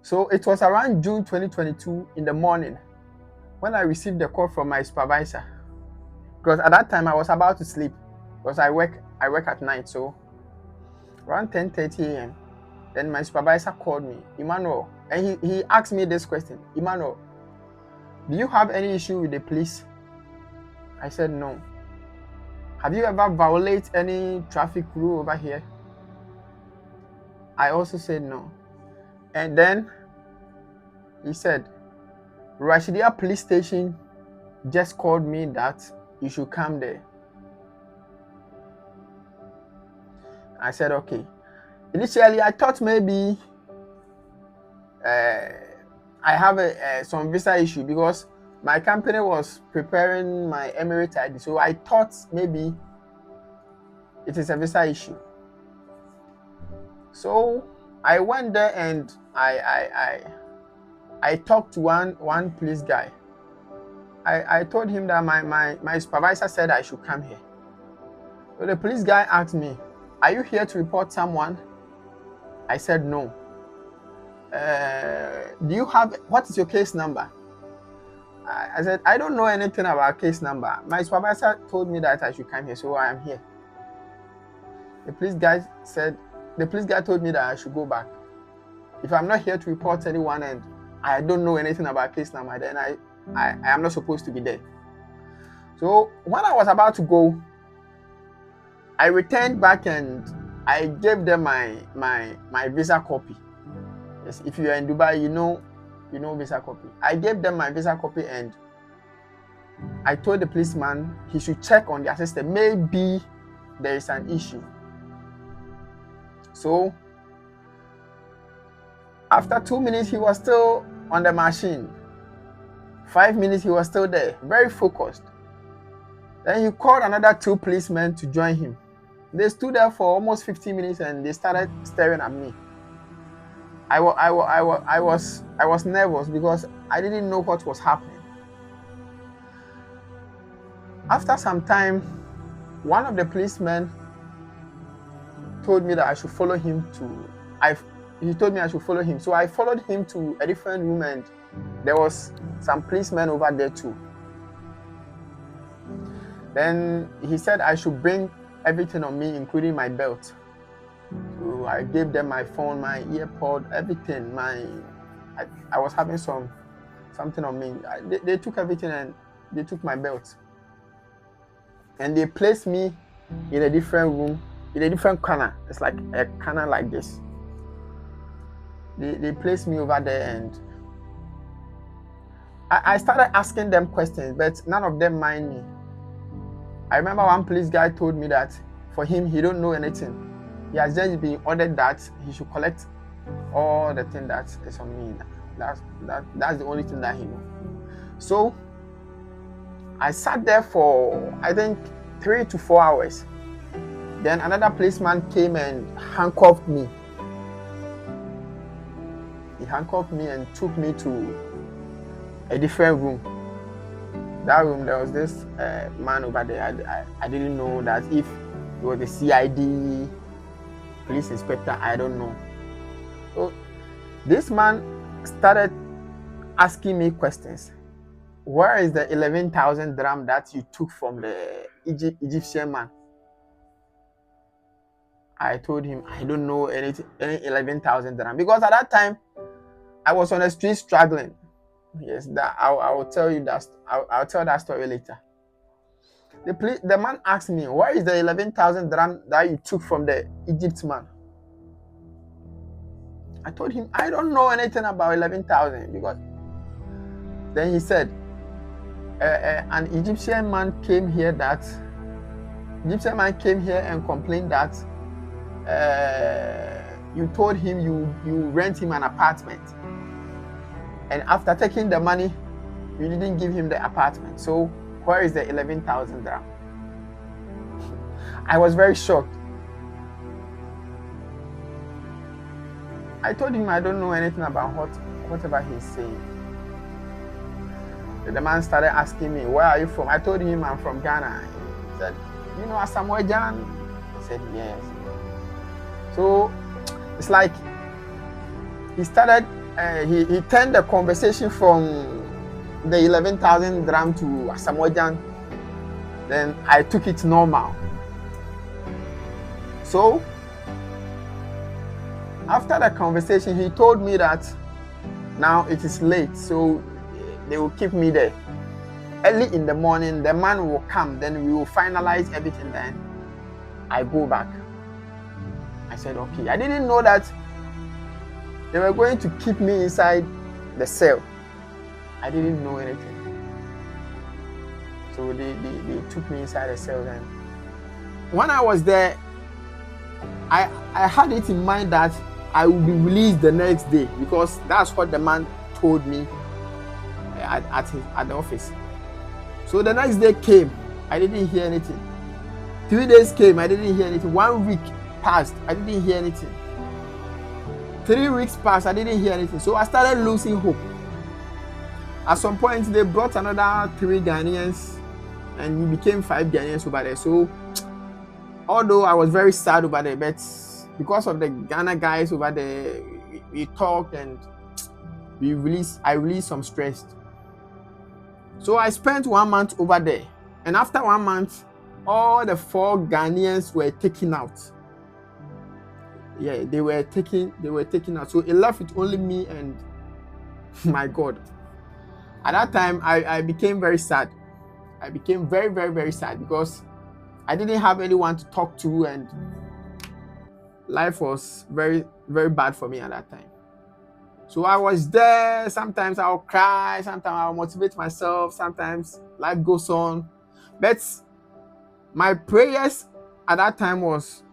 So it was around June 2022 in the morning when I received the call from my supervisor. Because at that time I was about to sleep because I work at night. So around 10:30 a.m. Then my supervisor called me, Emmanuel, and he asked me this question, Emmanuel, do you have any issue with the police? I said no. Have you ever violated any traffic rule over here? I also said no. And then he said, Rashidia police station just called me that you should come there. I said, okay. Initially, I thought maybe I have some visa issue because my company was preparing my Emirates ID. So I thought maybe it is a visa issue. So I went there and I talked to one police guy. I told him that my supervisor said I should come here. So the police guy asked me, are you here to report someone? I said no. What is your case number? I said, I don't know anything about case number. My supervisor told me that I should come here, so I am here. The police guy told me that I should go back. If I'm not here to report anyone and I don't know anything about case number, then I am not supposed to be there. So when I was about to go, I returned back and I gave them my visa copy. Yes, if you are in Dubai, you know visa copy. I gave them my visa copy and I told the policeman he should check on their system. Maybe there is an issue. So after 2 minutes, he was still on the machine. 5 minutes, he was still there, very focused. Then he called another 2 policemen to join him. They stood there for almost 15 minutes and they started staring at me. I was nervous because I didn't know what was happening. After some time, one of the policemen told me that I should follow him he told me I should follow him. So I followed him to a different room and there was some policemen over there too. Then he said I should bring everything on me, including my belt. So I gave them my phone, my earpod, everything. I was having something on me. They took everything and they took my belt. And they placed me in a different room, in a different corner. It's like a corner like this. They placed me over there and I started asking them questions, but none of them mind me. I remember one police guy told me that for him, he don't know anything. He has just been ordered that he should collect all the thing that is on me. That's the only thing that he knows. So I sat there for I think 3 to 4 hours. Then another policeman came and handcuffed me. He handcuffed me and took me to a different room. That room, there was this man over there. I didn't know that if he was a CID, police inspector, I don't know. So this man started asking me questions. Where is the 11,000 dirham that you took from the Egyptian man? I told him I don't know any 11,000 dirham because at that time I was on the street struggling. Yes, that I will tell you that. I'll tell that story later. The man asked me, where is the 11,000 dirham that you took from the Egypt man? I told him I don't know anything about 11,000 because then he said an Egyptian man came here and complained that you told him you rent him an apartment. And after taking the money, you didn't give him the apartment. So where is the 11,000 dirham? I was very shocked. I told him I don't know anything about whatever he's saying. The man started asking me, where are you from? I told him I'm from Ghana. He said, you know Asamoah Gyan? I said, yes. So it's like he started he turned the conversation from the 11,000 dram to Asamoah. Then I took it normal. So after the conversation, he told me that now it is late, so they will keep me there. Early in the morning, the man will come, then we will finalize everything, then I go back. I said, okay. I didn't know that they were going to keep me inside the cell. I didn't know anything. So they took me inside the cell. Then when I was there, I had it in mind that I will be released the next day, because that's what the man told me at the office. So the next day came, I didn't hear anything. 3 days came, I didn't hear anything. 1 week passed, I didn't hear anything. 3 weeks passed, I didn't hear anything. So I started losing hope. At some point, they brought another 3 Ghanaians, and we became 5 Ghanaians over there. So although I was very sad over there, but because of the Ghana guys over there, we talked and I released some stress. So I spent 1 month over there, and after 1 month, all the 4 Ghanaians were taken out. Yeah, they were taken out. So it left with only me and my God. At that time, I became very sad. I became very, very, very sad, because I didn't have anyone to talk to, and life was very, very bad for me at that time. So I was there. Sometimes I'll cry, sometimes I'll motivate myself, sometimes life goes on. But my prayers at that time was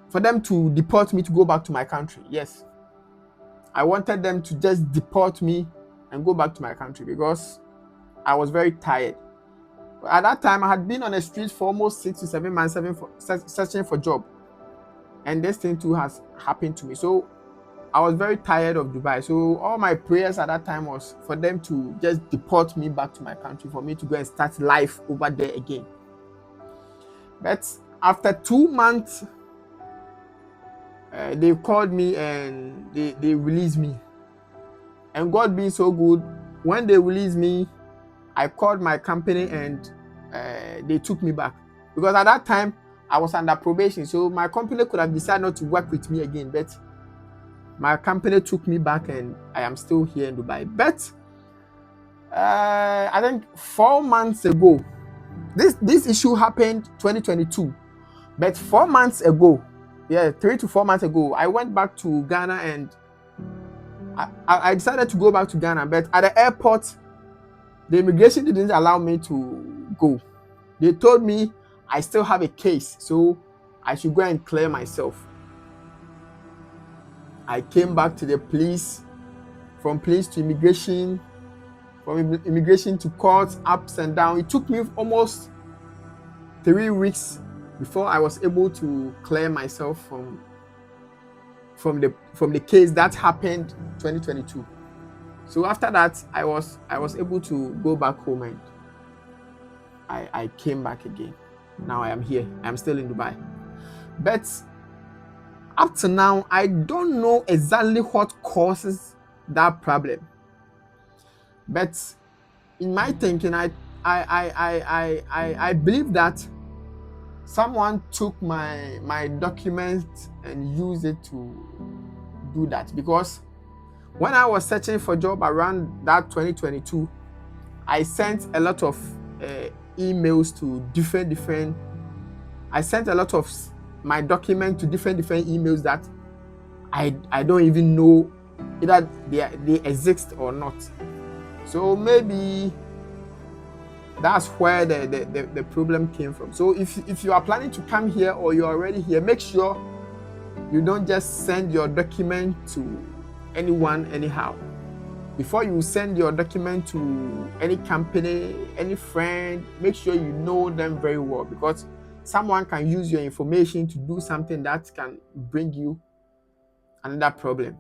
for them to deport me to go back to my country. Yes. I wanted them to just deport me and go back to my country, because I was very tired. At that time, I had been on the streets for almost 6 to 7 months searching for a job. And this thing too has happened to me. So I was very tired of Dubai. So all my prayers at that time was for them to just deport me back to my country, for me to go and start life over there again. But after 2 months, they called me and they released me. And God being so good, when they released me, I called my company and they took me back. Because at that time, I was under probation. So my company could have decided not to work with me again. But my company took me back, and I am still here in Dubai. But I think 4 months ago, this issue happened 2022. But 4 months ago, 3 to 4 months ago, I went back to Ghana, and I decided to go back to Ghana. But at the airport, the immigration didn't allow me to go. They told me I still have a case, so I should go and clear myself. I came back to the police, from police to immigration, from immigration to court, ups and downs. It took me almost 3 weeks before I was able to clear myself from the case that happened 2022. So after that, I was able to go back home, and I came back again. Now I am here. I'm still in Dubai. But up to now, I don't know exactly what causes that problem. But in my thinking, I believe that someone took my documents and used it to do that. Because when I was searching for a job around that 2022, I sent a lot of emails to different. I sent a lot of my document to different emails that I don't even know either they exist or not. So maybe that's where the problem came from. So if you are planning to come here, or you're already here, make sure you don't just send your document to anyone anyhow. Before you send your document to any company, any friend, make sure you know them very well, because someone can use your information to do something that can bring you another problem.